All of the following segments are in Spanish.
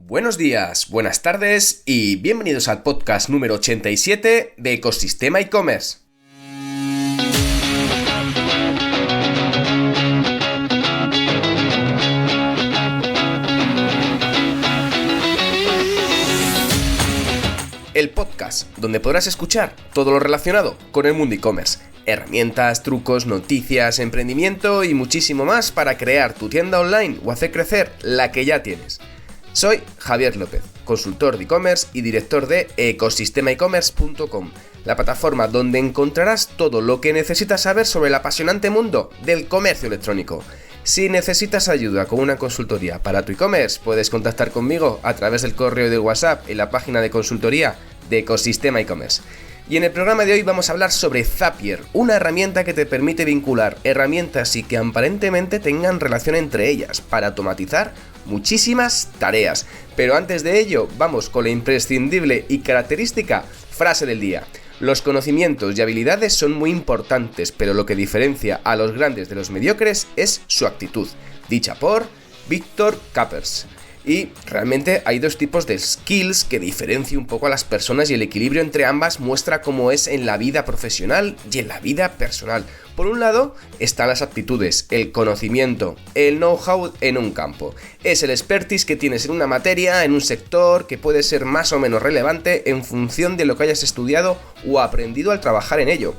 Buenos días, buenas tardes y bienvenidos al podcast número 87 de Ecosistema e-commerce. El podcast donde podrás escuchar todo lo relacionado con el mundo e-commerce. Herramientas, trucos, noticias, emprendimiento y muchísimo más para crear tu tienda online o hacer crecer la que ya tienes. Soy Javier López, consultor de e-commerce y director de ecosistemaecommerce.com, la plataforma donde encontrarás todo lo que necesitas saber sobre el apasionante mundo del comercio electrónico. Si necesitas ayuda con una consultoría para tu e-commerce, puedes contactar conmigo a través del correo de WhatsApp en la página de consultoría de Ecosistema e-commerce. Y en el programa de hoy vamos a hablar sobre Zapier, una herramienta que te permite vincular herramientas y que aparentemente tengan relación entre ellas para automatizar muchísimas tareas. Pero antes de ello, vamos con la imprescindible y característica frase del día. Los conocimientos y habilidades son muy importantes, pero lo que diferencia a los grandes de los mediocres es su actitud, dicha por Víctor Kappers. Y realmente hay dos tipos de skills que diferencian un poco a las personas y el equilibrio entre ambas muestra cómo es en la vida profesional y en la vida personal. Por un lado están las aptitudes, el conocimiento, el know-how en un campo. Es el expertise que tienes en una materia, en un sector, que puede ser más o menos relevante en función de lo que hayas estudiado o aprendido al trabajar en ello.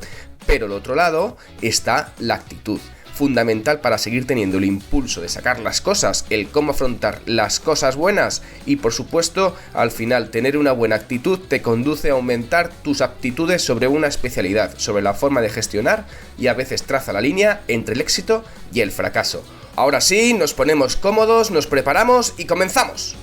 Pero al otro lado está la actitud. Fundamental para seguir teniendo el impulso de sacar las cosas, el cómo afrontar las cosas buenas y por supuesto al final tener una buena actitud te conduce a aumentar tus aptitudes sobre una especialidad, sobre la forma de gestionar y a veces traza la línea entre el éxito y el fracaso. Ahora sí, nos ponemos cómodos, nos preparamos y comenzamos.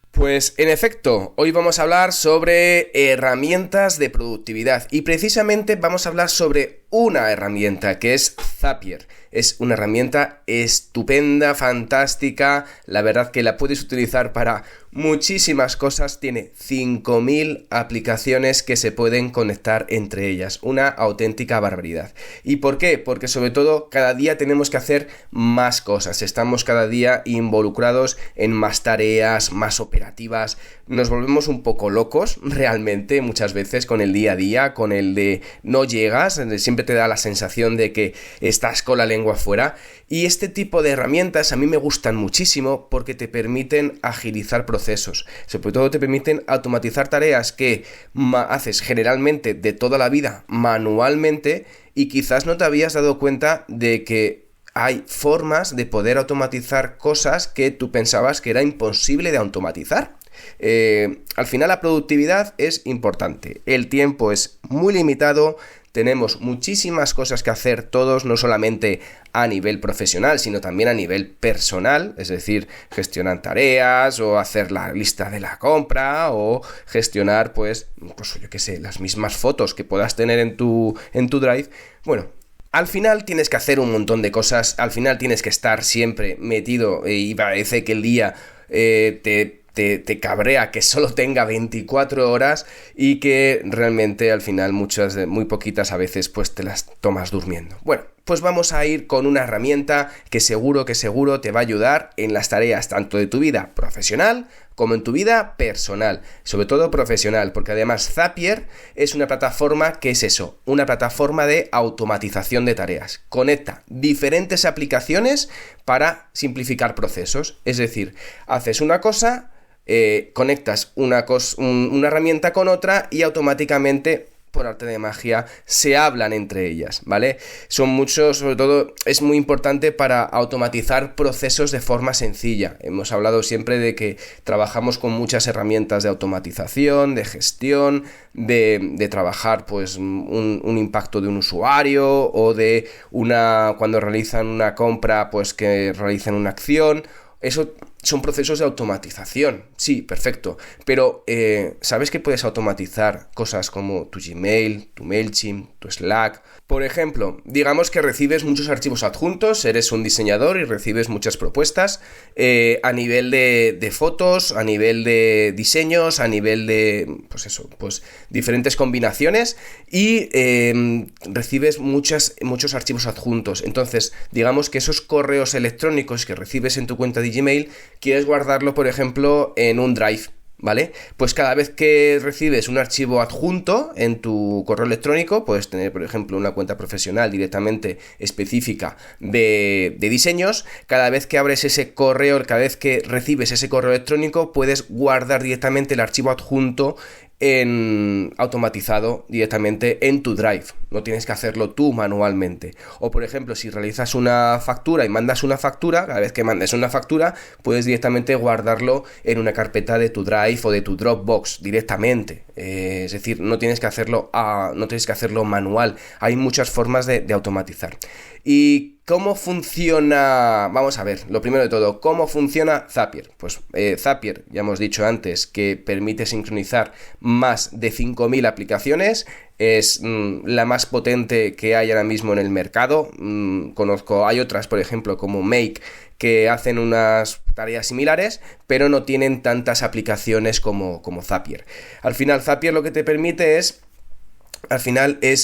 Pues en efecto, hoy vamos a hablar sobre herramientas de productividad y precisamente vamos a hablar sobre una herramienta que es Zapier. Es una herramienta estupenda, fantástica, la verdad que la puedes utilizar para muchísimas cosas, tiene 5.000 aplicaciones que se pueden conectar entre ellas, una auténtica barbaridad. ¿Y por qué? Porque sobre todo cada día tenemos que hacer más cosas, estamos cada día involucrados en más tareas, más operativas, nos volvemos un poco locos realmente muchas veces con el día a día, con el de no llegas, siempre te da la sensación de que estás con la lengua afuera y este tipo de herramientas a mí me gustan muchísimo porque te permiten agilizar procesos, sobre todo te permiten automatizar tareas que haces generalmente de toda la vida manualmente y quizás no te habías dado cuenta de que hay formas de poder automatizar cosas que tú pensabas que era imposible de automatizar. Al final la productividad es importante, el tiempo es muy limitado, tenemos muchísimas cosas que hacer todos, no solamente a nivel profesional, sino también a nivel personal, es decir, gestionar tareas o hacer la lista de la compra o gestionar, pues yo qué sé, las mismas fotos que puedas tener en tu Drive. Bueno, al final tienes que hacer un montón de cosas, al final tienes que estar siempre metido y parece que el día te cabrea que solo tenga 24 horas y que realmente al final muy poquitas a veces pues te las tomas durmiendo. Bueno, pues vamos a ir con una herramienta que seguro te va a ayudar en las tareas tanto de tu vida profesional como en tu vida personal, sobre todo profesional, porque además Zapier es una plataforma que es eso, una plataforma de automatización de tareas. Conecta diferentes aplicaciones para simplificar procesos, es decir, haces una cosa, conectas una herramienta con otra y automáticamente por arte de magia se hablan entre ellas, ¿vale? Son muchos, sobre todo es muy importante para automatizar procesos de forma sencilla. Hemos hablado siempre de que trabajamos con muchas herramientas de automatización, de gestión, de trabajar pues un impacto de un usuario o de cuando realizan una compra pues que realicen una acción. Eso son procesos de automatización, sí, perfecto, pero ¿sabes que puedes automatizar cosas como tu Gmail, tu MailChimp, tu Slack? Por ejemplo, digamos que recibes muchos archivos adjuntos, eres un diseñador y recibes muchas propuestas a nivel de fotos, a nivel de diseños, a nivel de, pues diferentes combinaciones y recibes muchos archivos adjuntos. Entonces, digamos que esos correos electrónicos que recibes en tu cuenta de Gmail, quieres guardarlo, por ejemplo, en un Drive, ¿vale? Pues cada vez que recibes un archivo adjunto en tu correo electrónico, puedes tener, por ejemplo, una cuenta profesional directamente específica de diseños. Cada vez que abres ese correo, cada vez que recibes ese correo electrónico, puedes guardar directamente el archivo adjunto automatizado directamente en tu Drive. No tienes que hacerlo tú manualmente. O por ejemplo, si realizas una factura y mandas una factura, cada vez que mandes una factura puedes directamente guardarlo en una carpeta de tu Drive o de tu Dropbox directamente. Es decir, no tienes que hacerlo manual. Hay muchas formas de automatizar. ¿Y cómo funciona? Vamos a ver, lo primero de todo, ¿cómo funciona Zapier? Pues Zapier, ya hemos dicho antes, que permite sincronizar más de 5.000 aplicaciones. Es la más potente que hay ahora mismo en el mercado. Hay otras, por ejemplo, como Make, que hacen unas tareas similares, pero no tienen tantas aplicaciones como Zapier. Al final, Zapier lo que te permite es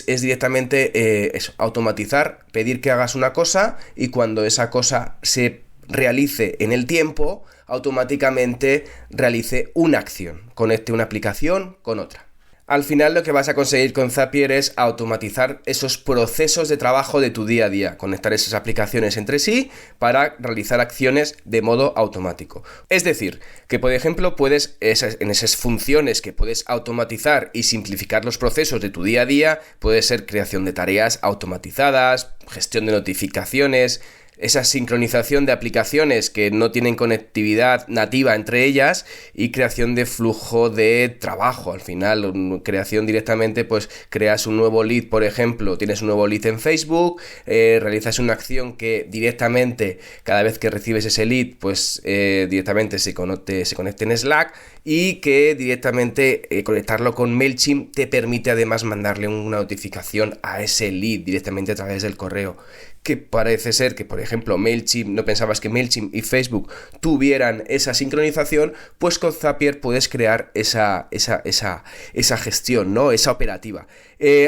directamente automatizar, pedir que hagas una cosa y cuando esa cosa se realice en el tiempo, automáticamente realice una acción, conecte una aplicación con otra. Al final lo que vas a conseguir con Zapier es automatizar esos procesos de trabajo de tu día a día, conectar esas aplicaciones entre sí para realizar acciones de modo automático. Es decir, que por ejemplo en esas funciones que puedes automatizar y simplificar los procesos de tu día a día, puede ser creación de tareas automatizadas, gestión de notificaciones, esa sincronización de aplicaciones que no tienen conectividad nativa entre ellas y creación de flujo de trabajo. Al final, creación directamente, pues creas un nuevo lead, por ejemplo, tienes un nuevo lead en Facebook, realizas una acción que directamente, cada vez que recibes ese lead, pues directamente se conecte en Slack y que directamente conectarlo con MailChimp te permite además mandarle una notificación a ese lead directamente a través del correo. Que parece ser que, por ejemplo, MailChimp, no pensabas que MailChimp y Facebook tuvieran esa sincronización, pues con Zapier puedes crear esa gestión, ¿no? Esa operativa.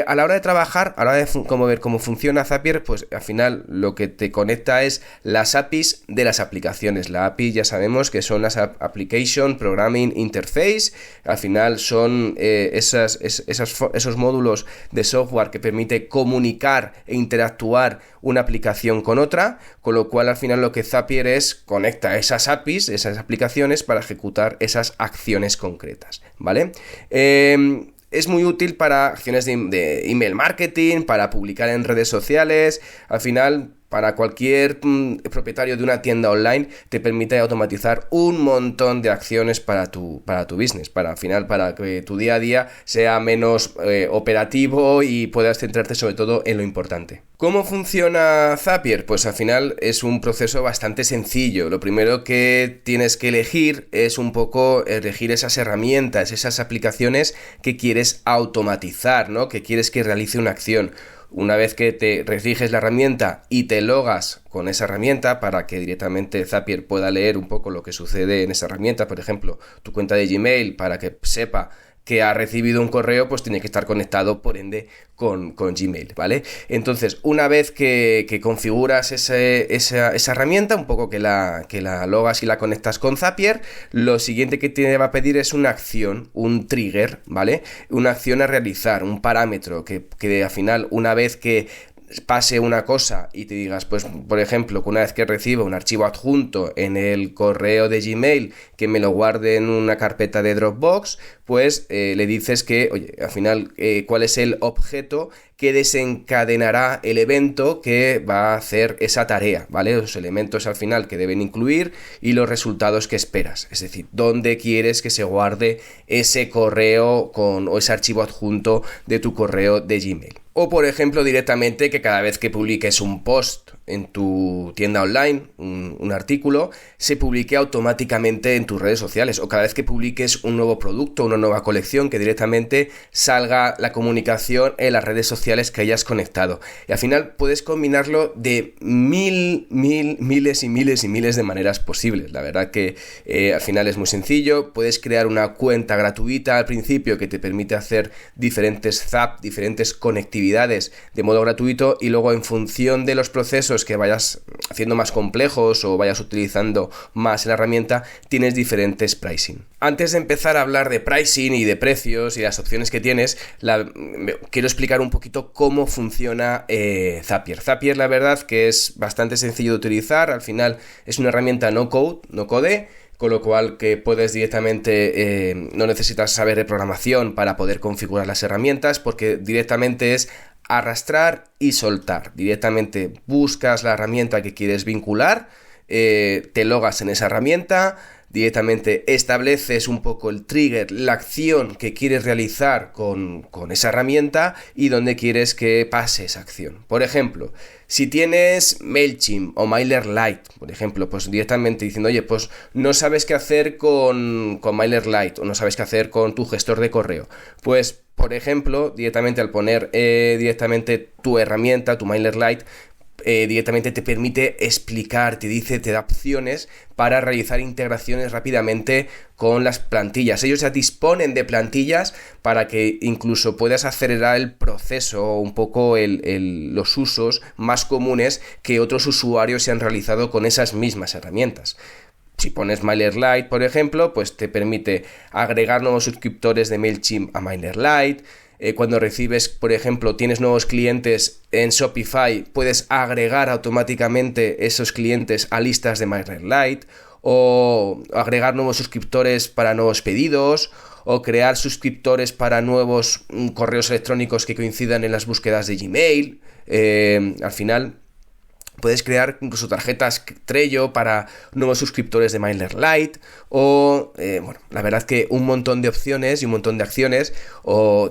A la hora de trabajar, a la hora de ver cómo funciona Zapier, pues al final lo que te conecta es las APIs de las aplicaciones. La API ya sabemos que son las Application Programming Interface. Al final son esos módulos de software que permite comunicar e interactuar una aplicación con otra, con lo cual al final lo que Zapier conecta esas APIs, esas aplicaciones para ejecutar esas acciones concretas, ¿vale? Es muy útil para acciones de email marketing, para publicar en redes sociales. Al final, para cualquier propietario de una tienda online, te permite automatizar un montón de acciones para tu business, para que tu día a día sea menos operativo y puedas centrarte sobre todo en lo importante. ¿Cómo funciona Zapier? Pues al final es un proceso bastante sencillo. Lo primero que tienes que elegir es un poco elegir esas herramientas, esas aplicaciones que quieres automatizar, ¿no? Que quieres que realice una acción. Una vez que te restringes la herramienta y te logas con esa herramienta para que directamente Zapier pueda leer un poco lo que sucede en esa herramienta, por ejemplo, tu cuenta de Gmail, para que sepa que ha recibido un correo, pues tiene que estar conectado, por ende, con Gmail, ¿vale? Entonces, una vez que configuras esa herramienta, un poco que la logas y la conectas con Zapier, lo siguiente que te va a pedir es una acción, un trigger, ¿vale? Una acción a realizar, un parámetro que al final, una vez que pase una cosa y te digas, pues por ejemplo, que una vez que reciba un archivo adjunto en el correo de Gmail, que me lo guarde en una carpeta de Dropbox, pues le dices que, oye, al final, cuál es el objeto que desencadenará el evento que va a hacer esa tarea, ¿vale? Los elementos al final que deben incluir y los resultados que esperas, es decir, dónde quieres que se guarde ese correo o ese archivo adjunto de tu correo de Gmail. O por ejemplo directamente que cada vez que publiques un post en tu tienda online un artículo, se publique automáticamente en tus redes sociales, o cada vez que publiques un nuevo producto, una nueva colección, que directamente salga la comunicación en las redes sociales que hayas conectado. Y al final puedes combinarlo de miles y miles de maneras posibles. La verdad que al final es muy sencillo. Puedes crear una cuenta gratuita al principio que te permite hacer diferentes zaps, diferentes conectividades de modo gratuito, y luego en función de los procesos que vayas haciendo más complejos o vayas utilizando más la herramienta, tienes diferentes pricing. Antes de empezar a hablar de pricing y de precios y las opciones que tienes, quiero explicar un poquito cómo funciona Zapier. Zapier, la verdad que es bastante sencillo de utilizar. Al final es una herramienta no code, con lo cual que puedes directamente, no necesitas saber de programación para poder configurar las herramientas, porque directamente es arrastrar y soltar. Directamente buscas la herramienta que quieres vincular, te logas en esa herramienta, directamente estableces un poco el trigger, la acción que quieres realizar con esa herramienta y dónde quieres que pase esa acción. Por ejemplo, si tienes MailChimp o MailerLite, por ejemplo, pues directamente diciendo, oye, pues no sabes qué hacer con MailerLite o no sabes qué hacer con tu gestor de correo, pues por ejemplo, directamente al poner directamente tu herramienta, tu MailerLite, directamente te permite explicar, te da opciones para realizar integraciones rápidamente con las plantillas. Ellos ya disponen de plantillas para que incluso puedas acelerar el proceso, un poco los usos más comunes que otros usuarios se han realizado con esas mismas herramientas. Si pones MailerLite, por ejemplo, pues te permite agregar nuevos suscriptores de MailChimp a MailerLite. Cuando recibes, por ejemplo, tienes nuevos clientes en Shopify, puedes agregar automáticamente esos clientes a listas de MailerLite, o agregar nuevos suscriptores para nuevos pedidos, o crear suscriptores para nuevos correos electrónicos que coincidan en las búsquedas de Gmail. Al final puedes crear incluso tarjetas Trello para nuevos suscriptores de MailerLite, o la verdad que un montón de opciones y un montón de acciones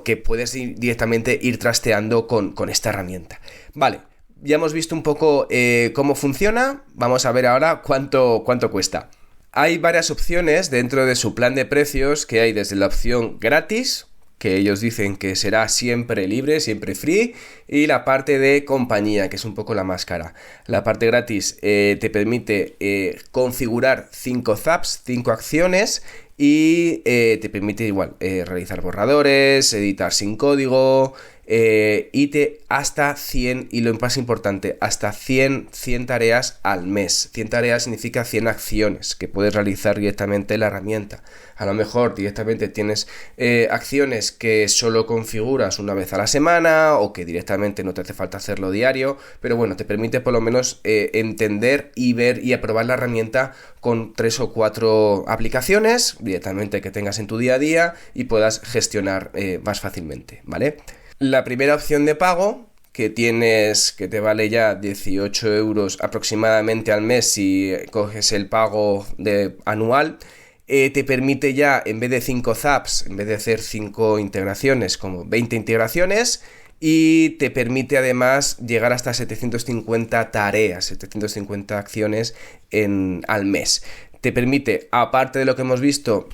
que puedes directamente ir trasteando con esta herramienta. Vale, ya hemos visto un poco cómo funciona. Vamos a ver ahora cuánto cuesta. Hay varias opciones dentro de su plan de precios, que hay desde la opción gratis, que ellos dicen que será siempre libre, siempre free, y la parte de compañía, que es un poco la más cara. La parte gratis te permite configurar 5 zaps, 5 acciones, y te permite igual realizar borradores, editar sin código, y hasta 100, y lo más importante, hasta 100 tareas al mes. 100 tareas significa 100 acciones que puedes realizar directamente en la herramienta. A lo mejor directamente tienes acciones que solo configuras una vez a la semana, o que directamente no te hace falta hacerlo diario, pero bueno, te permite por lo menos entender y ver y aprobar la herramienta con 3 o 4 aplicaciones directamente que tengas en tu día a día y puedas gestionar más fácilmente, ¿vale? La primera opción de pago que te vale ya 18 euros aproximadamente al mes si coges el pago anual, te permite ya, en vez de 5 zaps, en vez de hacer 5 integraciones, como 20 integraciones, y te permite además llegar hasta 750 tareas, 750 acciones al mes. Te permite, aparte de lo que hemos visto,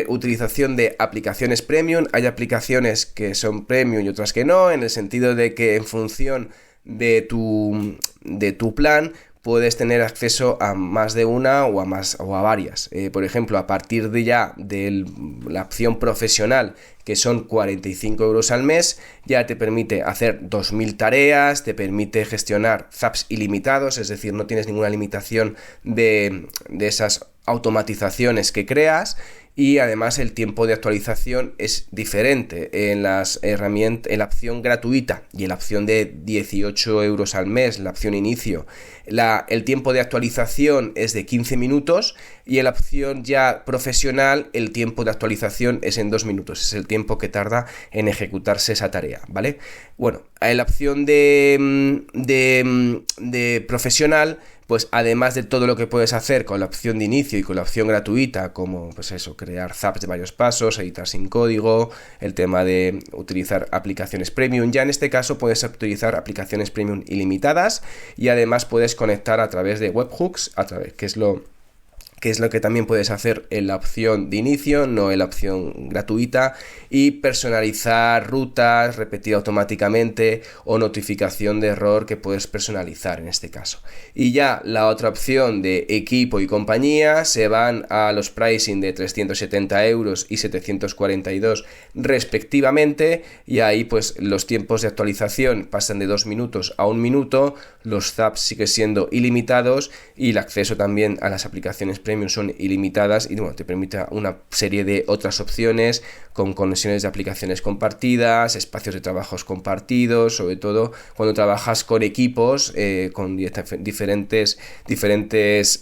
utilización de aplicaciones premium. Hay aplicaciones que son premium y otras que no, en el sentido de que en función de tu plan puedes tener acceso a más de una o a varias. Por ejemplo, a partir de la opción profesional, que son 45 euros al mes, ya te permite hacer 2000 tareas, te permite gestionar zaps ilimitados, es decir, no tienes ninguna limitación de esas automatizaciones que creas, y además el tiempo de actualización es diferente en las herramientas, en la opción gratuita y en la opción de 18 euros al mes, la opción inicio. El tiempo de actualización es de 15 minutos, y en la opción ya profesional el tiempo de actualización es en 2 minutos, es el tiempo que tarda en ejecutarse esa tarea, ¿vale? Bueno, en la opción de profesional pues además de todo lo que puedes hacer con la opción de inicio y con la opción gratuita, como pues eso, crear zaps de varios pasos, editar sin código, el tema de utilizar aplicaciones premium, ya en este caso puedes utilizar aplicaciones premium ilimitadas y además puedes conectar a través de webhooks, que es lo que también puedes hacer en la opción de inicio, no en la opción gratuita, y personalizar rutas, repetir automáticamente o notificación de error que puedes personalizar en este caso. Y ya la otra opción de equipo y compañía se van a los pricing de 370 euros y 742 respectivamente, y ahí pues los tiempos de actualización pasan de 2 minutos a 1 minuto, los zaps siguen siendo ilimitados y el acceso también a las aplicaciones premium son ilimitadas y bueno, te permite una serie de otras opciones con conexiones de aplicaciones compartidas, espacios de trabajos compartidos, sobre todo cuando trabajas con equipos, con diferentes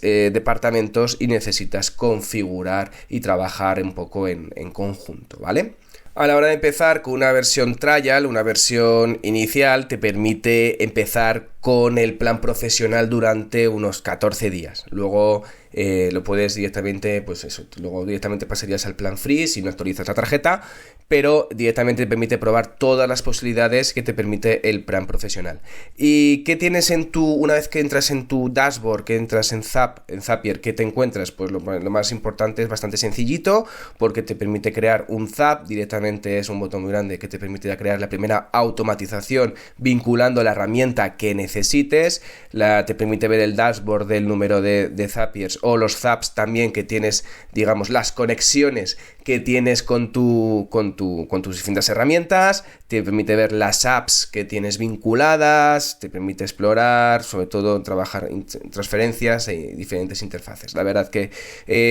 departamentos y necesitas configurar y trabajar un poco en conjunto, ¿vale? A la hora de empezar con una versión trial, una versión inicial, te permite empezar con el plan profesional durante unos 14 días. Luego lo puedes directamente, pues eso, luego directamente pasarías al plan free si no actualizas la tarjeta, pero directamente te permite probar todas las posibilidades que te permite el plan profesional. ¿Y qué tienes una vez que entras en tu dashboard, que entras en Zapier, qué te encuentras? Pues lo más importante es bastante sencillito, porque te permite crear un zap, directamente es un botón muy grande que te permite crear la primera automatización vinculando la herramienta que necesites, te permite ver el dashboard del número de Zapiers o los zaps también que tienes, digamos, las conexiones que tienes con tus distintas herramientas, te permite ver las apps que tienes vinculadas, te permite explorar, sobre todo trabajar transferencias y diferentes interfaces. La verdad que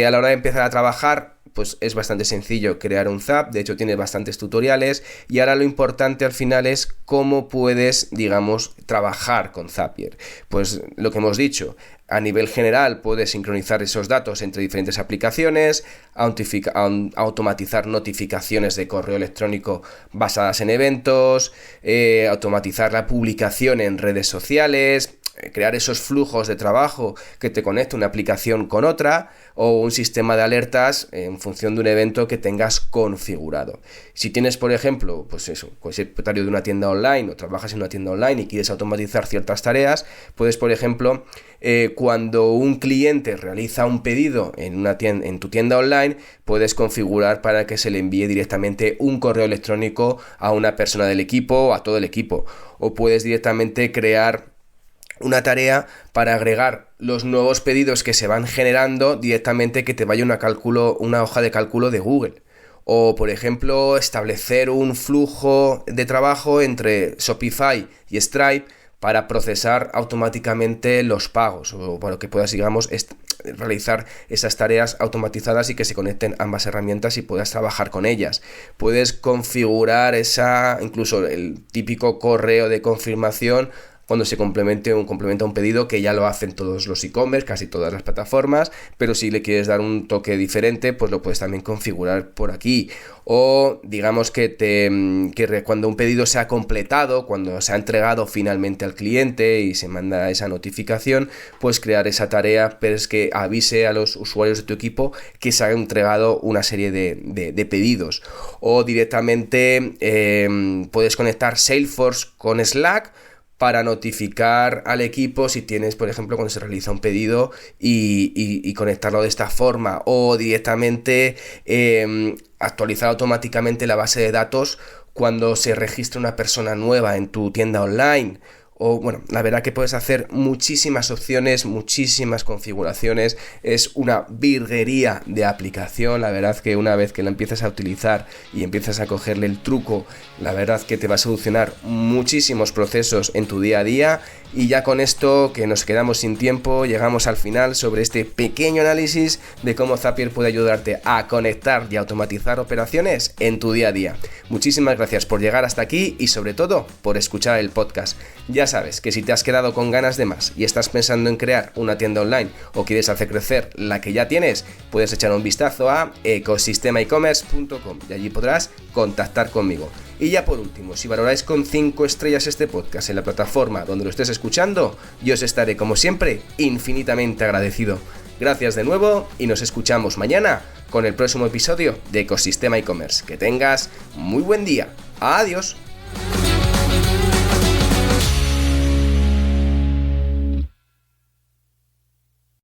a la hora de empezar a trabajar, pues es bastante sencillo crear un zap, de hecho tiene bastantes tutoriales y ahora lo importante al final es cómo puedes, digamos, trabajar con Zapier. Pues lo que hemos dicho, a nivel general puedes sincronizar esos datos entre diferentes aplicaciones, automatizar notificaciones de correo electrónico basadas en eventos, automatizar la publicación en redes sociales, crear esos flujos de trabajo que te conecte una aplicación con otra o un sistema de alertas en función de un evento que tengas configurado. Si tienes, por ejemplo, pues eso, pues el propietario de una tienda online o trabajas en una tienda online y quieres automatizar ciertas tareas, puedes, por ejemplo, cuando un cliente realiza un pedido en tu tienda online, puedes configurar para que se le envíe directamente un correo electrónico a una persona del equipo o a todo el equipo, o puedes directamente crear una tarea para agregar los nuevos pedidos que se van generando directamente, que te vaya una hoja de cálculo de Google. O, por ejemplo, establecer un flujo de trabajo entre Shopify y Stripe para procesar automáticamente los pagos, o para que puedas, digamos, realizar esas tareas automatizadas y que se conecten ambas herramientas y puedas trabajar con ellas. Puedes configurar incluso el típico correo de confirmación cuando se complementa un pedido, que ya lo hacen todos los e-commerce, casi todas las plataformas, pero si le quieres dar un toque diferente, pues lo puedes también configurar por aquí. O digamos que cuando un pedido se ha completado, cuando se ha entregado finalmente al cliente y se manda esa notificación, pues crear esa tarea, pero es que avise a los usuarios de tu equipo que se ha entregado una serie de pedidos. O directamente puedes conectar Salesforce con Slack para notificar al equipo si tienes, por ejemplo, cuando se realiza un pedido y conectarlo de esta forma, o directamente actualizar automáticamente la base de datos cuando se registra una persona nueva en tu tienda online. O bueno, la verdad que puedes hacer muchísimas opciones, muchísimas configuraciones, es una virguería de aplicación. La verdad que una vez que la empiezas a utilizar y empiezas a cogerle el truco, la verdad que te va a solucionar muchísimos procesos en tu día a día. Y ya con esto, que nos quedamos sin tiempo, llegamos al final sobre este pequeño análisis de cómo Zapier puede ayudarte a conectar y automatizar operaciones en tu día a día. Muchísimas gracias por llegar hasta aquí y sobre todo por escuchar el podcast. Ya sabes que si te has quedado con ganas de más y estás pensando en crear una tienda online o quieres hacer crecer la que ya tienes, puedes echar un vistazo a ecosistemaecommerce.com y allí podrás contactar conmigo. Y ya por último, si valoráis con 5 estrellas este podcast en la plataforma donde lo estés escuchando, yo os estaré como siempre infinitamente agradecido. Gracias de nuevo y nos escuchamos mañana con el próximo episodio de Ecosistema e-commerce. Que tengas muy buen día. Adiós.